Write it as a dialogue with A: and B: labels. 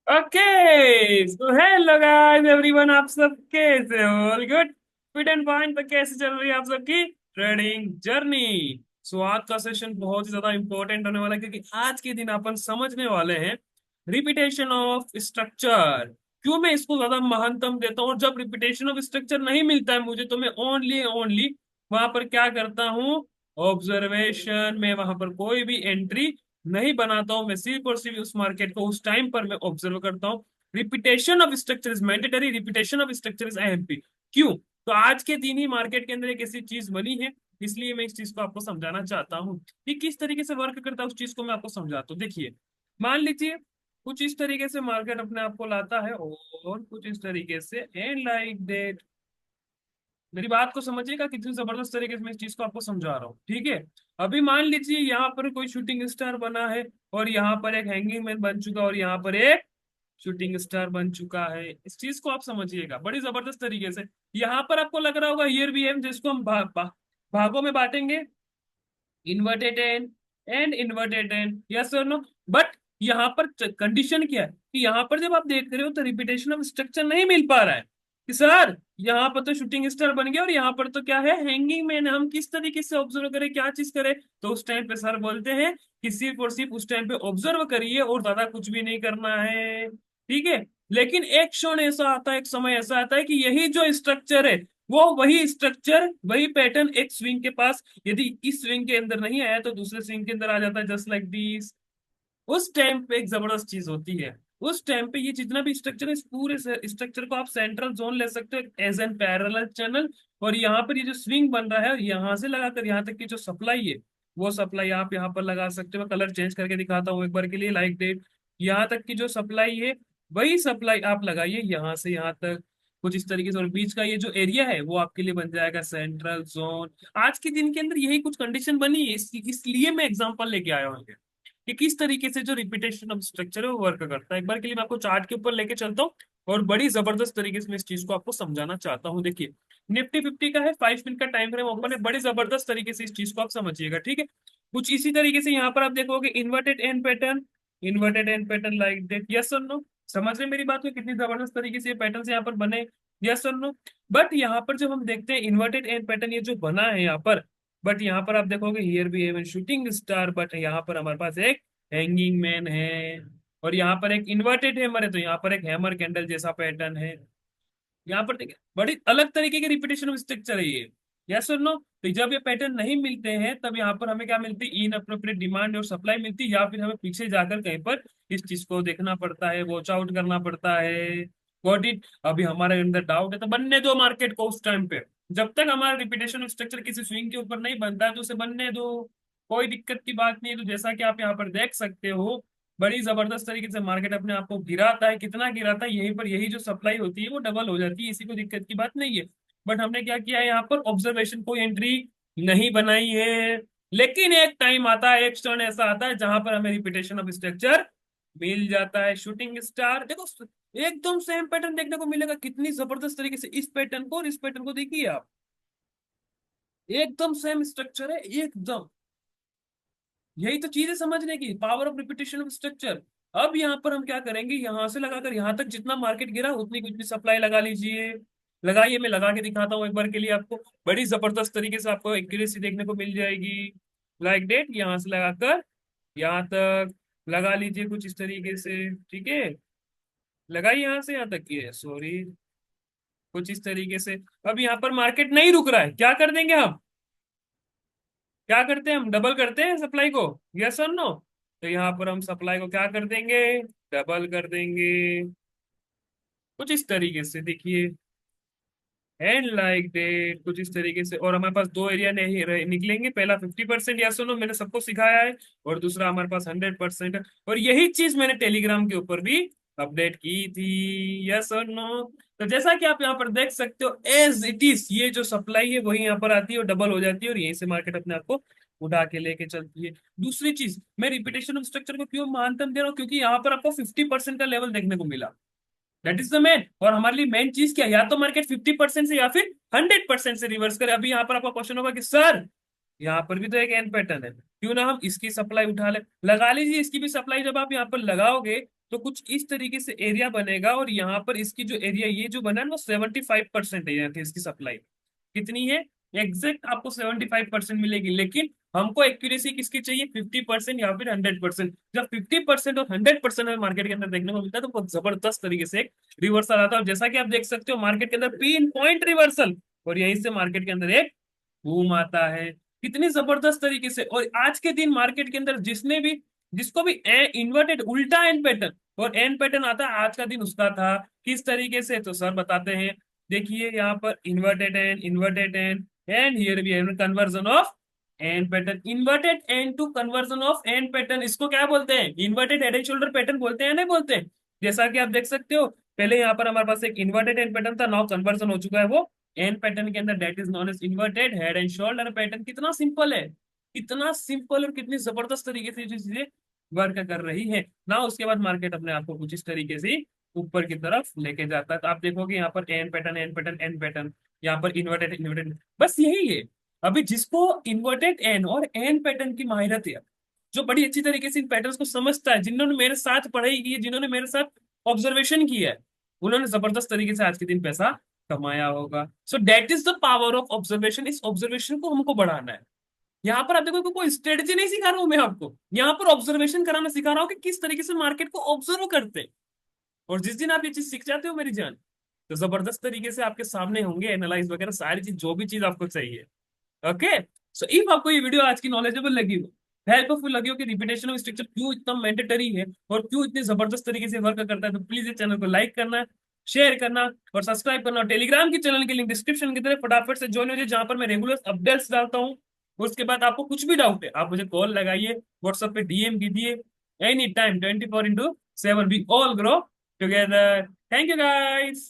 A: Okay so hello guys everyone, आप सब कैसे हो? All good, fit and fine. तो कैसे चल रही है आप सबकी ट्रेडिंग जर्नी? सो आज का सेशन बहुत ही ज्यादा इंपॉर्टेंट होने वाला है, क्योंकि आज के दिन अपन समझने वाले हैं रिपीटेशन ऑफ स्ट्रक्चर। क्यों मैं इसको ज्यादा महत्व देता हूँ, और जब रिपीटेशन ऑफ स्ट्रक्चर नहीं मिलता है मुझे, तो मैं ओनली ओनली वहां पर क्या करता हूँ? ऑब्जर्वेशन में वहां पर कोई भी एंट्री नहीं बनाता हूं। मैं सिर्फ और सिर्फ उस मार्केट को उस टाइम पर मैं ऑब्जर्व करता हूँ। Repetition of structure is mandatory, repetition of structure is IMP. क्यों? तो आज के दिन ही मार्केट के अंदर एक ऐसी चीज बनी है, इसलिए मैं इस चीज को आपको समझाना चाहता हूँ कि किस तरीके से वर्क करता है। उस चीज को मैं आपको समझाता हूँ। देखिए, मान लीजिए कुछ इस तरीके से मार्केट अपने आप को लाता है, और कुछ इस तरीके से एंड लाइक दैट। मेरी बात को समझिएगा, कितनी जबरदस्त तरीके से मैं इस चीज को आपको समझा रहा हूँ, ठीक है? अभी मान लीजिए यहाँ पर कोई शूटिंग स्टार बना है, और यहाँ पर एक हैंगिंग मैन बन चुका, और यहाँ पर एक शूटिंग स्टार बन चुका है। इस चीज को आप समझिएगा बड़ी जबरदस्त तरीके से। यहाँ पर आपको लग रहा होगा हियर भी एम, जिसको हम भागों में बांटेंगे, inverted N and inverted N, yes और नो। बट यहाँ पर कंडीशन क्या है कि यहाँ पर जब आप देख रहे हो तो रिपीटेशन ऑफ स्ट्रक्चर नहीं मिल पा रहा है कि सर यहाँ पर तो शूटिंग स्टार बन गया, और यहाँ पर तो क्या है, हैंगिंग मैन। हम किस तरीके से ऑब्जर्व करें, क्या चीज करें? तो उस टाइम पे सर बोलते हैं कि सिर्फ और सिर्फ उस टाइम पे ऑब्जर्व करिए, और ज्यादा कुछ भी नहीं करना है, ठीक है? लेकिन एक क्षण ऐसा आता है, एक समय ऐसा आता है कि यही जो स्ट्रक्चर है, वो वही स्ट्रक्चर, वही पैटर्न एक स्विंग के पास, यदि इस स्विंग के अंदर नहीं आया तो दूसरे स्विंग के अंदर आ जाता है, जस्ट लाइक दिस। उस टाइम पे एक जबरदस्त चीज होती है। उस टाइम पे ये जितना भी स्ट्रक्चर है, इस पूरे स्ट्रक्चर को आप सेंट्रल जोन ले सकते हो एज एन पैरेलल चैनल। और यहाँ पर ये जो स्विंग बन रहा है, यहाँ से लगाकर यहाँ तक की जो सप्लाई है, वो सप्लाई आप यहाँ पर लगा सकते हो। मैं कलर चेंज करके दिखाता हूँ एक बार के लिए, लाइक डेट। यहाँ तक की जो सप्लाई है, वही सप्लाई आप लगाइए यहाँ से यहाँ तक, कुछ इस तरीके से। और बीच का ये जो एरिया है, वो आपके लिए बन जाएगा सेंट्रल जोन। आज के दिन के अंदर यही कुछ कंडीशन बनी है, इसलिए मैं एग्जांपल लेके आया हूँ कि किस तरीके से जो रिपीटेशन ऑफ स्ट्रक्चर है वो वर्क करता है। एक बार के लिए मैं आपको चार्ट के ऊपर लेके चलता हूँ, और बड़ी जबरदस्त तरीके से मैं इस चीज को आपको समझाना चाहता हूँ। देखिए, निफ्टी 50 का है, 5 मिनट का टाइम फ्रेम ओपन है। बड़ी जबरदस्त तरीके से इस चीज को आप समझिएगा, ठीक है? कुछ इसी तरीके से यहाँ पर आप देखोगे inverted and pattern, inverted and pattern like that, yes और नो। समझ रहे हैं मेरी बात को, कितनी जबरदस्त तरीके से ये पैटर्न यहाँ पर बने, यस और नो। बट यहाँ पर जब हम देखते हैं इन्वर्टेड एंड पैटर्न ये जो बना है यहाँ पर, बट यहाँ पर आप देखोगे हियर भी है शूटिंग स्टार, बट यहाँ पर हमारे पास एक हैंगिंग मैन है, और यहाँ पर एक इन्वर्टेड हैमर है, तो यहाँ पर एक हैमर कैंडल जैसा पैटर्न है। यहाँ पर देखिए बड़ी अलग तरीके के रिपीटेशन ऑफ स्ट्रक्चर है ये, यस और नो। तो जब ये पैटर्न नहीं मिलते हैं, तब यहाँ पर हमें क्या मिलती है? इन अप्रोप्रिएट डिमांड और सप्लाई मिलती है, या फिर हमें पीछे जाकर कहीं पर इस चीज को देखना पड़ता है, वॉच आउट करना पड़ता है। Got it? अभी हमारे अंदर डाउट है तो बनने दो मार्केट को उस टाइम पे। जब तक हमारा रिपीटेशन ऑफ स्ट्रक्चर किसी स्विंग के ऊपर नहीं बनता है, तो उसे बनने दो, कोई दिक्कत की बात नहीं है। तो जैसा कि आप यहाँ पर देख सकते हो, बड़ी जबरदस्त तरीके से मार्केट अपने आप को गिराता है। कितना गिराता है? यहीं पर यही जो सप्लाई होती है वो डबल हो जाती है, इसी को दिक्कत की बात नहीं है। बट हमने क्या किया है, यहाँ पर ऑब्जर्वेशन, कोई एंट्री नहीं बनाई है। लेकिन एक टाइम आता है, एक टर्न ऐसा आता है जहां पर हमें रिपीटेशन ऑफ स्ट्रक्चर मिल जाता है। शूटिंग स्टार देखो, एकदम सेम पैटर्न देखने को मिलेगा, कितनी जबरदस्त तरीके से इस पैटर्न को और इस पैटर्न को देखिए आप, एकदम सेम स्ट्रक्चर है एकदम। यही तो चीज है समझने की, power of repetition of structure. अब यहाँ पर हम क्या करेंगे, यहाँ से लगाकर यहाँ तक जितना मार्केट गिरा उतनी कुछ भी सप्लाई लगा लीजिए। लगाइए, मैं लगा के दिखाता हूँ एक बार के लिए आपको। बड़ी जबरदस्त तरीके से आपको एक्यूरेसी देखने को मिल जाएगी, लाइक डेट। यहाँ से लगाकर यहाँ तक लगा लीजिए कुछ इस तरीके से, ठीक है? लगाइए यहाँ से यहाँ तक की है, सॉरी, कुछ इस तरीके से। अब यहाँ पर मार्केट नहीं रुक रहा है, क्या कर देंगे हम? क्या करते हैं हम? डबल करते हैं सप्लाई को, यस और नो। तो यहाँ पर हम सप्लाई को क्या कर देंगे? डबल कर देंगे, कुछ इस तरीके से देखिए, एंड लाइक डेट, कुछ इस तरीके से। और हमारे पास दो एरिया नहीं निकलेंगे, पहला 50% यस और नो मैंने सबको सिखाया है, और दूसरा हमारे पास 100% है। और यही चीज मैंने टेलीग्राम के ऊपर भी अपडेट की थी, यस और नो। तो जैसा कि आप यहाँ पर देख सकते हो, एज इट इज ये जो सप्लाई है वही यहाँ पर आती है और डबल हो जाती है, और यहीं से मार्केट अपने आप को उठा के लेके चलती है। दूसरी चीज, मैं रिपीटेशन ऑफ स्ट्रक्चर को क्यों महानतम दे रहा हूँ? क्योंकि यहाँ पर आपको 50% का लेवल देखने को मिला, दैट इज द मेन। और हमारे लिए मेन चीज क्या है? या तो मार्केट 50% से या फिर 100% से रिवर्स करे। अभी यहाँ पर आपका क्वेश्चन होगा कि सर यहाँ पर भी तो एक एन पैटर्न है, क्यों ना हम इसकी सप्लाई उठा ले? लगा लीजिए इसकी भी सप्लाई। जब आप यहाँ पर लगाओगे तो कुछ इस तरीके से एरिया बनेगा, और यहाँ पर इसकी जो एरिया ये जो बना है वो 75% है यहाँ की इसकी सप्लाई। कितनी है? एग्जैक्ट आपको 75% मिलेगी, लेकिन हमको एक्यूरेसी किसकी चाहिए? 50% या फिर 100%। जब 50% और 100% हमें मार्केट के अंदर देखने को मिलता है तो बहुत जबरदस्त तरीके से एक रिवर्सल आता है। और जैसा कि आप देख सकते हो मार्केट के अंदर पिन पॉइंट रिवर्सल, और यहीं से मार्केट के अंदर एक बूम आता है कितनी जबरदस्त तरीके से। और आज के दिन मार्केट के अंदर जिसने भी जिसको भी इन्वर्टेड उल्टा एन पैटर्न और एन पैटर्न आता है, आज का दिन उसका था। किस तरीके से? तो सर बताते हैं। देखिए यहाँ पर inverted N and here we have conversion of N pattern, inverted N to conversion of N pattern. इसको क्या बोलते हैं? Inverted head and shoulder pattern बोलते हैं, नहीं बोलते हैं? जैसा कि आप देख सकते हो पहले यहाँ पर हमारे पास एक इन्वर्टेड एन पैटर्न था, नाउ कन्वर्जन हो चुका है वो एन पैटर्न के अंदर, that is known as inverted head and shoulder pattern. कितना सिंपल है, कितना सिंपल और कितनी जबरदस्त तरीके से जो चीजें वर्क कर रही है ना। उसके बाद मार्केट अपने आप को कुछ इस तरीके से ऊपर की तरफ लेके जाता है। तो आप देखोगे यहाँ पर N pattern N pattern N pattern, यहाँ पर इन्वर्टेड इन्वर्टेड, बस यही है। अभी जिसको इन्वर्टेड एन और एन पैटर्न की माहिरत है, जो बड़ी अच्छी तरीके से इन पैटर्न्स को समझता है, जिन्होंने मेरे साथ पढ़ाई की है, जिन्होंने मेरे साथ ऑब्जर्वेशन किया है, उन्होंने जबरदस्त तरीके से आज के दिन पैसा कमाया होगा। So that is the power of observation. इस ऑब्जर्वेशन को हमको बढ़ाना है। यहाँ पर आप देखो कोई स्ट्रेटेजी नहीं सिखा रहा हूं मैं आपको, यहाँ पर ऑब्जर्वेशन कराना सिखा रहा हूँ कि किस तरीके से मार्केट को ऑब्जर्व करते हैं। और जिस दिन आप ये चीज सीख जाते हो मेरी जान, तो जबरदस्त तरीके से आपके सामने होंगे एनालाइज वगैरह सारी चीज, जो भी चीज आपको चाहिए। ओके। सो इफ आपको ये वीडियो आज की नॉलेजेबल लगी हो, हेल्पफुल लगी हो कि रिपीटेशन ऑफ स्ट्रक्चर क्यों इतना मैंडेटरी है और क्यों इतनी जबरदस्त तरीके से वर्क करता है, तो प्लीज इस चैनल को लाइक करना, शेयर करना और सब्सक्राइब करना। और टेलीग्राम की चैनल की लिंक डिस्क्रिप्शन की तरफ फटाफट से ज्वाइन हो जाए, जहां पर मैं रेगुलर अपडेट्स डालता हूँ। उसके बाद आपको कुछ भी डाउट है आप मुझे कॉल लगाइए, व्हाट्सएप पे डीएम कीजिए, any time 24/7। We all grow together. Thank you guys.